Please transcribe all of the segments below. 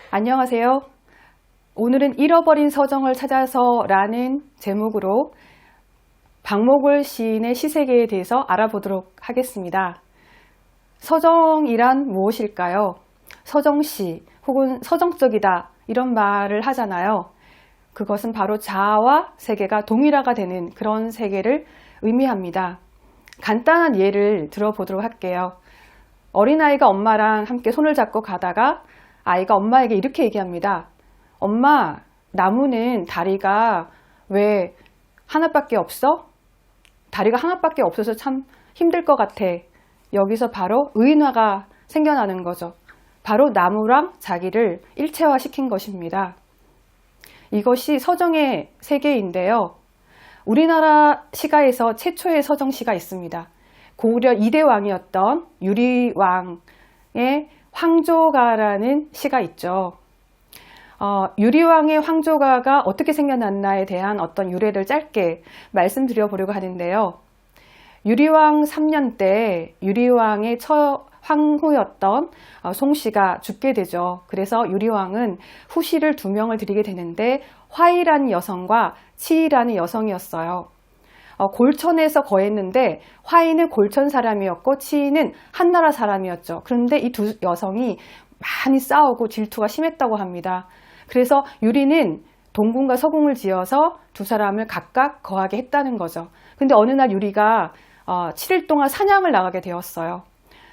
안녕하세요. 오늘은 잃어버린 서정을 찾아서 라는 제목으로 박목월 시인의 시세계에 대해서 알아보도록 하겠습니다. 서정이란 무엇일까요? 서정시 혹은 서정적이다 이런 말을 하잖아요. 그것은 바로 자아와 세계가 동일화가 되는 그런 세계를 의미합니다. 간단한 예를 들어보도록 할게요. 어린아이가 엄마랑 함께 손을 잡고 가다가 아이가 엄마에게 이렇게 얘기합니다. 엄마, 나무는 다리가 왜 하나밖에 없어? 다리가 하나밖에 없어서 참 힘들 것 같아. 여기서 바로 의인화가 생겨나는 거죠. 바로 나무랑 자기를 일체화시킨 것입니다. 이것이 서정의 세계인데요. 우리나라 시가에서 최초의 서정시가 있습니다. 고구려 2대 왕이었던 유리왕의 황조가라는 시가 있죠. 유리왕의 황조가가 어떻게 생겨났나에 대한 어떤 유래를 짧게 말씀드려 보려고 하는데요. 유리왕 3년 때 유리왕의 황후였던 송씨가 죽게 되죠. 그래서 유리왕은 후씨를 2명을 들이게 되는데 화이라는 여성과 치이라는 여성이었어요. 골천에서 거했는데 화이는 골천 사람이었고 치이는 한나라 사람이었죠. 그런데 이 두 여성이 많이 싸우고 질투가 심했다고 합니다. 그래서 유리는 동궁과 서궁을 지어서 두 사람을 각각 거하게 했다는 거죠. 근데 어느 날 유리가 7일 동안 사냥을 나가게 되었어요.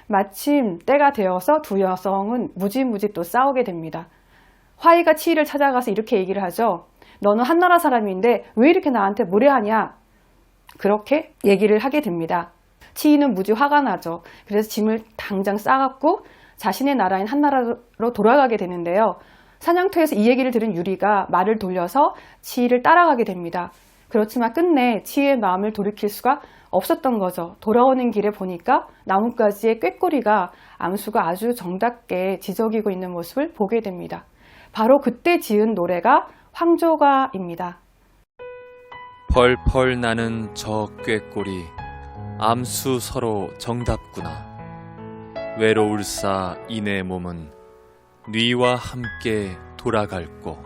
마침 때가 되어서 두 여성은 무지무지 또 싸우게 됩니다. 화이가 치이를 찾아가서 이렇게 얘기를 하죠. 너는 한나라 사람인데 왜 이렇게 나한테 무례하냐? 그렇게 얘기를 하게 됩니다. 치이는 무지 화가 나죠. 그래서 짐을 당장 싸갖고 자신의 나라인 한나라로 돌아가게 되는데요. 사냥터에서 이 얘기를 들은 유리가 말을 돌려서 치이를 따라가게 됩니다. 그렇지만 끝내 치이의 마음을 돌이킬 수가 없었던 거죠. 돌아오는 길에 보니까 나뭇가지의 꾀꼬리가 암수가 아주 정답게 지저귀고 있는 모습을 보게 됩니다. 바로 그때 지은 노래가 황조가입니다. 펄펄 나는 저 꾀꼬리 암수 서로 정답구나. 외로울사 이내 몸은 뉘와 함께 돌아갈꼬.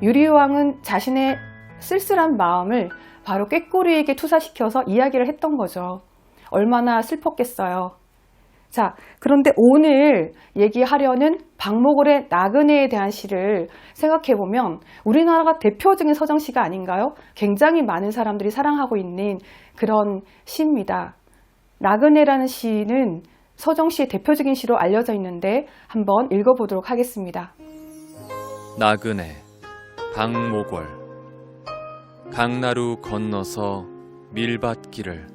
유리왕은 자신의 쓸쓸한 마음을 바로 꾀꼬리에게 투사시켜서 이야기를 했던 거죠. 얼마나 슬펐겠어요. 자, 그런데 오늘 얘기하려는 박목월의 나그네에 대한 시를 생각해보면 우리나라가 대표적인 서정시가 아닌가요? 굉장히 많은 사람들이 사랑하고 있는 그런 시입니다. 나그네라는 시는 서정시의 대표적인 시로 알려져 있는데 한번 읽어보도록 하겠습니다. 나그네 박목월. 강나루 건너서 밀밭길을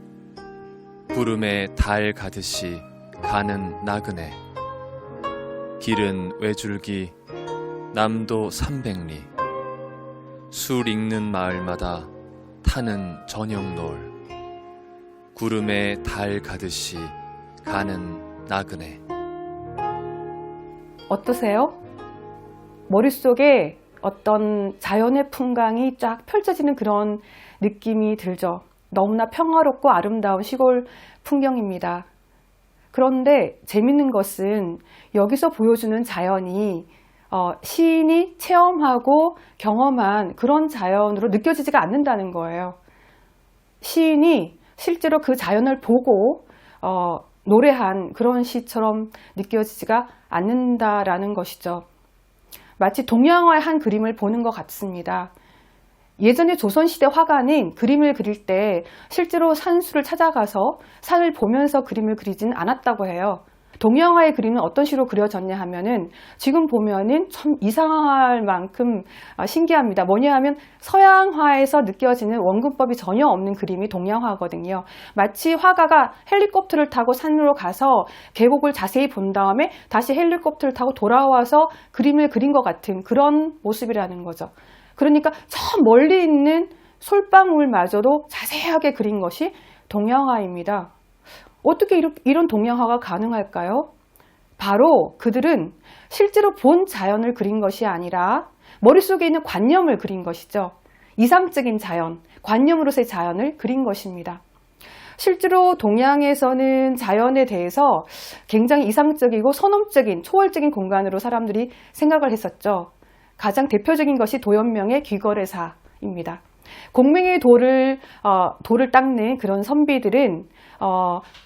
구름에 달 가듯이 가는 나그네. 길은 외줄기 남도 300리. 술 익는 마을마다 타는 저녁 노을. 구름에 달 가듯이 가는 나그네. 어떠세요? 머릿속에 어떤 자연의 풍광이 쫙 펼쳐지는 그런 느낌이 들죠. 너무나 평화롭고 아름다운 시골 풍경입니다. 그런데 재밌는 것은 여기서 보여주는 자연이 시인이 체험하고 경험한 그런 자연으로 느껴지지가 않는다는 거예요. 시인이 실제로 그 자연을 보고 노래한 그런 시처럼 느껴지지가 않는다라는 것이죠. 마치 동양화의 한 그림을 보는 것 같습니다. 예전에 조선시대 화가는 그림을 그릴 때 실제로 산수를 찾아가서 산을 보면서 그림을 그리지는 않았다고 해요. 동양화의 그림은 어떤 식으로 그려졌냐 하면은 지금 보면은 참 이상할 만큼 신기합니다. 뭐냐 하면 서양화에서 느껴지는 원근법이 전혀 없는 그림이 동양화거든요. 마치 화가가 헬리콥터를 타고 산으로 가서 계곡을 자세히 본 다음에 다시 헬리콥터를 타고 돌아와서 그림을 그린 것 같은 그런 모습이라는 거죠. 그러니까 저 멀리 있는 솔방울마저도 자세하게 그린 것이 동양화입니다. 어떻게 이런 동양화가 가능할까요? 바로 그들은 실제로 본 자연을 그린 것이 아니라 머릿속에 있는 관념을 그린 것이죠. 이상적인 자연, 관념으로서의 자연을 그린 것입니다. 실제로 동양에서는 자연에 대해서 굉장히 이상적이고 선험적인, 초월적인 공간으로 사람들이 생각을 했었죠. 가장 대표적인 것이 도연명의 귀거래사입니다. 공명의 돌을 닦는 그런 선비들은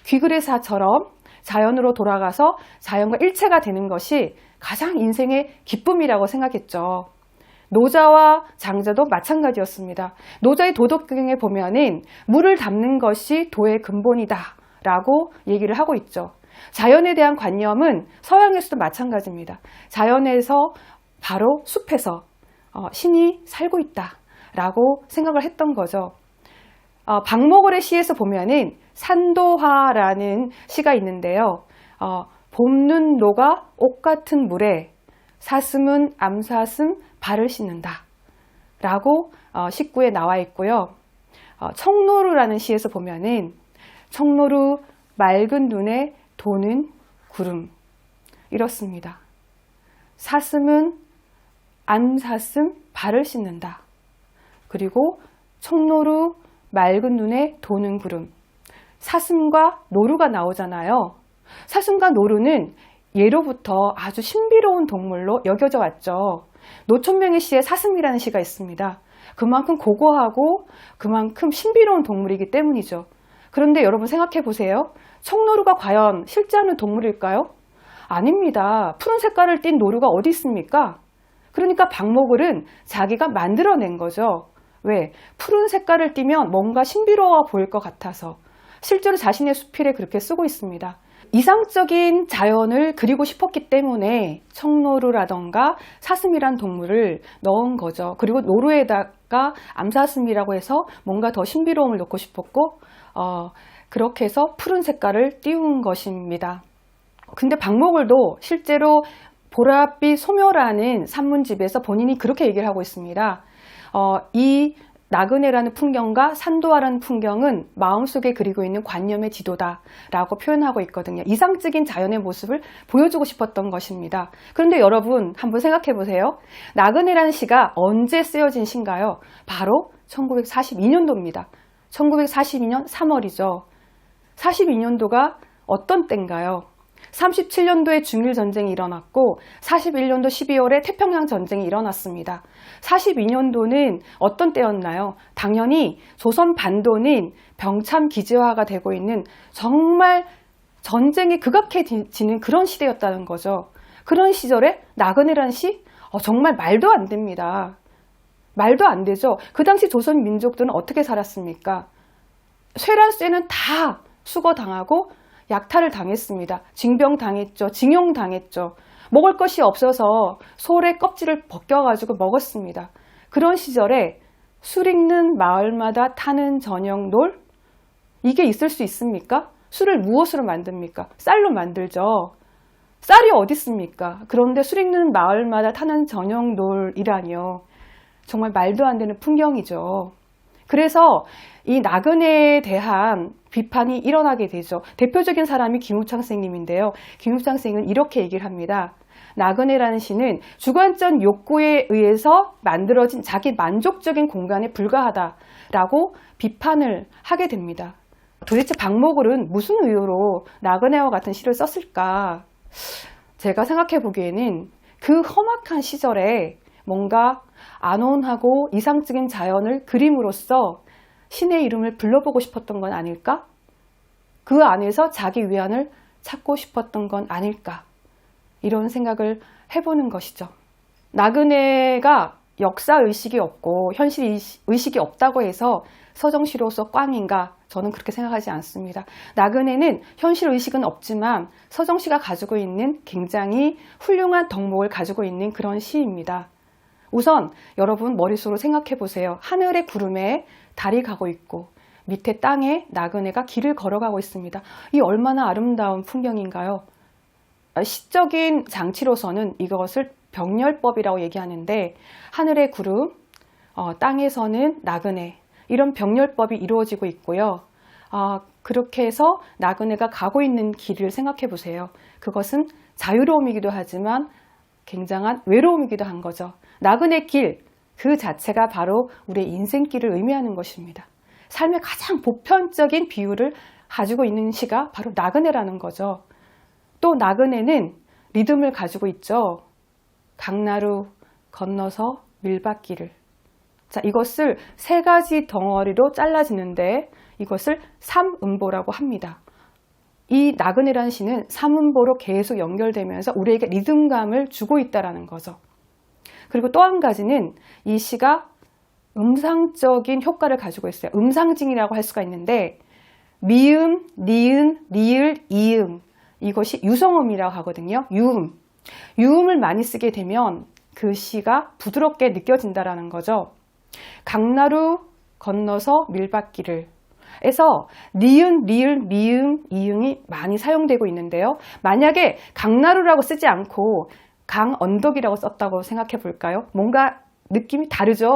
귀거래사처럼 자연으로 돌아가서 자연과 일체가 되는 것이 가장 인생의 기쁨이라고 생각했죠. 노자와 장자도 마찬가지였습니다. 노자의 도덕경에 보면은 물을 담는 것이 도의 근본이다 라고 얘기를 하고 있죠. 자연에 대한 관념은 서양에서도 마찬가지입니다. 자연에서 바로 숲에서 신이 살고 있다 라고 생각을 했던 거죠. 박목월의 시에서 보면은 산도화라는 시가 있는데요. 봄눈 노가 옷 같은 물에 사슴은 암사슴 발을 씻는다 라고 식구에 나와 있고요. 청노루라는 시에서 보면은 청노루 맑은 눈에 도는 구름 이렇습니다. 사슴은 암사슴 발을 씻는다. 그리고 청노루 맑은 눈에 도는 구름. 사슴과 노루가 나오잖아요. 사슴과 노루는 예로부터 아주 신비로운 동물로 여겨져 왔죠. 노천명의 시에 사슴이라는 시가 있습니다. 그만큼 고고하고 그만큼 신비로운 동물이기 때문이죠. 그런데 여러분 생각해 보세요. 청노루가 과연 실제하는 동물일까요? 아닙니다. 푸른 색깔을 띤 노루가 어디 있습니까? 그러니까 박목월은 자기가 만들어낸 거죠. 왜? 푸른 색깔을 띠면 뭔가 신비로워 보일 것 같아서 실제로 자신의 수필에 그렇게 쓰고 있습니다. 이상적인 자연을 그리고 싶었기 때문에 청노루라던가 사슴이란 동물을 넣은 거죠. 그리고 노루에다가 암사슴이라고 해서 뭔가 더 신비로움을 넣고 싶었고 그렇게 해서 푸른 색깔을 띄운 것입니다. 근데 박목월도 실제로 보랏빛 소묘라는 산문집에서 본인이 그렇게 얘기를 하고 있습니다. 이 나그네라는 풍경과 산도화라는 풍경은 마음속에 그리고 있는 관념의 지도다 라고 표현하고 있거든요. 이상적인 자연의 모습을 보여주고 싶었던 것입니다. 그런데 여러분 한번 생각해 보세요. 나그네라는 시가 언제 쓰여진 시인가요? 바로 1942년도입니다. 1942년 3월이죠. 42년도가 어떤 때인가요? 37년도에 중일전쟁이 일어났고 41년도 12월에 태평양 전쟁이 일어났습니다. 42년도는 어떤 때였나요? 당연히 조선 반도는 병참 기지화가 되고 있는 정말 전쟁이 극악해지는 그런 시대였다는 거죠. 그런 시절에 나그네란 시? 정말 말도 안 됩니다. 말도 안 되죠. 그 당시 조선 민족들은 어떻게 살았습니까? 쇠란쇠는 다 수거당하고 약탈을 당했습니다. 징병당했죠. 징용당했죠. 먹을 것이 없어서 소의 껍질을 벗겨가지고 먹었습니다. 그런 시절에 술 익는 마을마다 타는 저녁놀? 이게 있을 수 있습니까? 술을 무엇으로 만듭니까? 쌀로 만들죠. 쌀이 어디 있습니까? 그런데 술 익는 마을마다 타는 저녁놀이라니요. 정말 말도 안 되는 풍경이죠. 그래서 이 나그네에 대한 비판이 일어나게 되죠. 대표적인 사람이 김우창 선생님인데요. 김우창 선생님은 이렇게 얘기를 합니다. 나그네라는 시는 주관적 욕구에 의해서 만들어진 자기 만족적인 공간에 불과하다라고 비판을 하게 됩니다. 도대체 박목월은 무슨 의도로 나그네와 같은 시를 썼을까? 제가 생각해 보기에는 그 험악한 시절에 뭔가 안온하고 이상적인 자연을 그림으로써 신의 이름을 불러보고 싶었던 건 아닐까? 그 안에서 자기 위안을 찾고 싶었던 건 아닐까? 이런 생각을 해보는 것이죠. 나그네가 역사의식이 없고 현실의식이 없다고 해서 서정시로서 꽝인가? 저는 그렇게 생각하지 않습니다. 나그네는 현실의식은 없지만 서정시가 가지고 있는 굉장히 훌륭한 덕목을 가지고 있는 그런 시입니다. 우선 여러분 머릿속으로 생각해 보세요. 하늘의 구름에 달이 가고 있고 밑에 땅에 나그네가 길을 걸어가고 있습니다. 이 얼마나 아름다운 풍경인가요? 시적인 장치로서는 이것을 병렬법이라고 얘기하는데 하늘의 구름, 땅에서는 나그네 이런 병렬법이 이루어지고 있고요. 그렇게 해서 나그네가 가고 있는 길을 생각해 보세요. 그것은 자유로움이기도 하지만 굉장한 외로움이기도 한 거죠. 나그네 길 그 자체가 바로 우리의 인생길을 의미하는 것입니다. 삶의 가장 보편적인 비유를 가지고 있는 시가 바로 나그네라는 거죠. 또 나그네는 리듬을 가지고 있죠. 강나루 건너서 밀밭길을. 자, 이것을 세 가지 덩어리로 잘라지는데 이것을 삼음보라고 합니다. 이 나그네라는 시는 삼음보로 계속 연결되면서 우리에게 리듬감을 주고 있다는 거죠. 그리고 또 한 가지는 이 시가 음상적인 효과를 가지고 있어요. 음상징이라고 할 수가 있는데 미음, 니은, 리을, 이음 이것이 유성음이라고 하거든요. 유음을 많이 쓰게 되면 그 시가 부드럽게 느껴진다는 거죠. 강나루 건너서 밀밭길을 에서 니은, 리을, 미음, 이응이 많이 사용되고 있는데요. 만약에 강나루라고 쓰지 않고 강언덕이라고 썼다고 생각해 볼까요? 뭔가 느낌이 다르죠.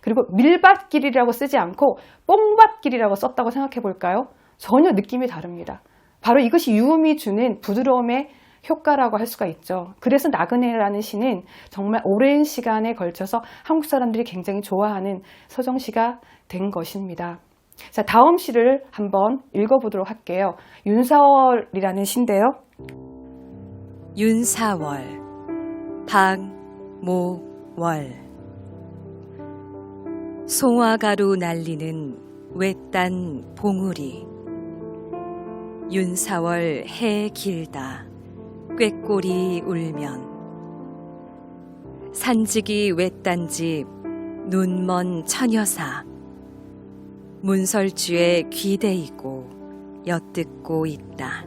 그리고 밀밭길이라고 쓰지 않고 뽕밭길이라고 썼다고 생각해 볼까요? 전혀 느낌이 다릅니다. 바로 이것이 유음이 주는 부드러움의 효과라고 할 수가 있죠. 그래서 나그네라는 시는 정말 오랜 시간에 걸쳐서 한국 사람들이 굉장히 좋아하는 서정시가 된 것입니다. 자, 다음 시를 한번 읽어보도록 할게요. 윤사월이라는 시인데요. 윤사월, 박모월. 송화가루 날리는 외딴 봉우리. 윤사월 해 길다 꾀꼬리 울면. 산지기 외딴집 눈먼 처녀사. 문설주에 귀대이고 엿듣고 있다.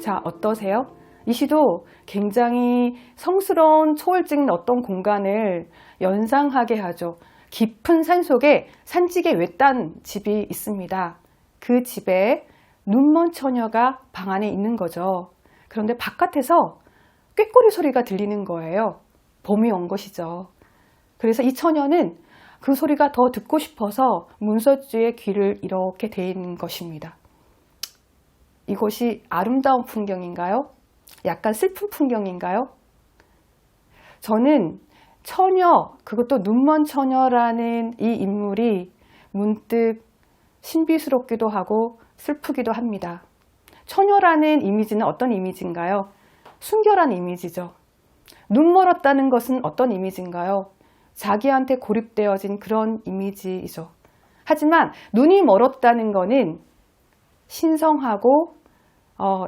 자, 어떠세요? 이 시도 굉장히 성스러운 초월적인 어떤 공간을 연상하게 하죠. 깊은 산속에 산지의 외딴 집이 있습니다. 그 집에 눈먼 처녀가 방 안에 있는 거죠. 그런데 바깥에서 꾀꼬리 소리가 들리는 거예요. 봄이 온 것이죠. 그래서 이 처녀는 그 소리가 더 듣고 싶어서 문설주의 귀를 이렇게 대는 것입니다. 이것이 아름다운 풍경인가요? 약간 슬픈 풍경인가요? 저는 처녀, 그것도 눈먼 처녀라는 이 인물이 문득 신비스럽기도 하고 슬프기도 합니다. 처녀라는 이미지는 어떤 이미지인가요? 순결한 이미지죠. 눈 멀었다는 것은 어떤 이미지인가요? 자기한테 고립되어진 그런 이미지이죠. 하지만 눈이 멀었다는 것은 신성하고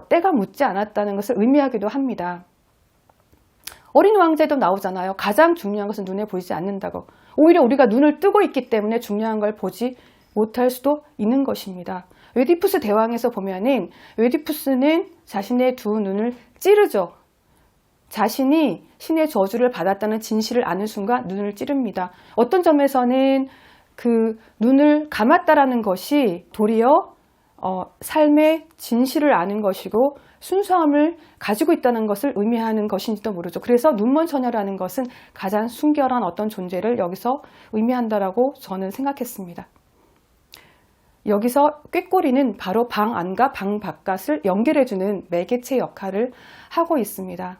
때가 묻지 않았다는 것을 의미하기도 합니다. 어린 왕자에도 나오잖아요. 가장 중요한 것은 눈에 보이지 않는다고. 오히려 우리가 눈을 뜨고 있기 때문에 중요한 걸 보지 못할 수도 있는 것입니다. 웨디푸스 대왕에서 보면은 웨디푸스는 자신의 두 눈을 찌르죠. 자신이 신의 저주를 받았다는 진실을 아는 순간 눈을 찌릅니다. 어떤 점에서는 그 눈을 감았다라는 것이 도리어 삶의 진실을 아는 것이고 순수함을 가지고 있다는 것을 의미하는 것인지도 모르죠. 그래서 눈먼 처녀라는 것은 가장 순결한 어떤 존재를 여기서 의미한다라고 저는 생각했습니다. 여기서 꾀꼬리는 바로 방 안과 방 바깥을 연결해주는 매개체 역할을 하고 있습니다.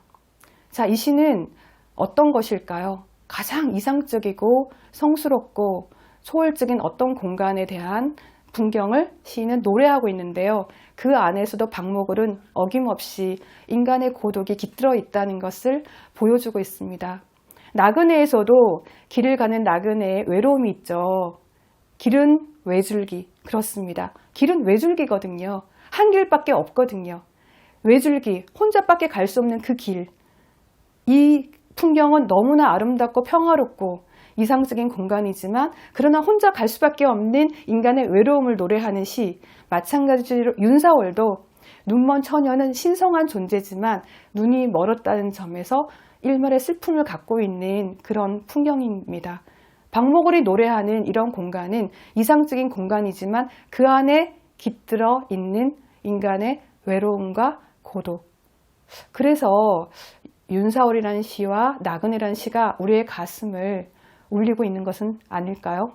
자, 이 시는 어떤 것일까요? 가장 이상적이고 성스럽고 초월적인 어떤 공간에 대한 풍경을 시인은 노래하고 있는데요. 그 안에서도 박목을은 어김없이 인간의 고독이 깃들어 있다는 것을 보여주고 있습니다. 나그네에서도 길을 가는 나그네의 외로움이 있죠. 길은 외줄기, 그렇습니다. 길은 외줄기거든요. 한 길밖에 없거든요. 외줄기, 혼자밖에 갈 수 없는 그 길. 이 풍경은 너무나 아름답고 평화롭고 이상적인 공간이지만 그러나 혼자 갈 수밖에 없는 인간의 외로움을 노래하는 시, 마찬가지로 윤사월도 눈먼 처녀는 신성한 존재지만 눈이 멀었다는 점에서 일말의 슬픔을 갖고 있는 그런 풍경입니다. 박목월이 노래하는 이런 공간은 이상적인 공간이지만 그 안에 깃들어 있는 인간의 외로움과 고독. 그래서 윤사월이라는 시와 나그네라는 시가 우리의 가슴을 울리고 있는 것은 아닐까요?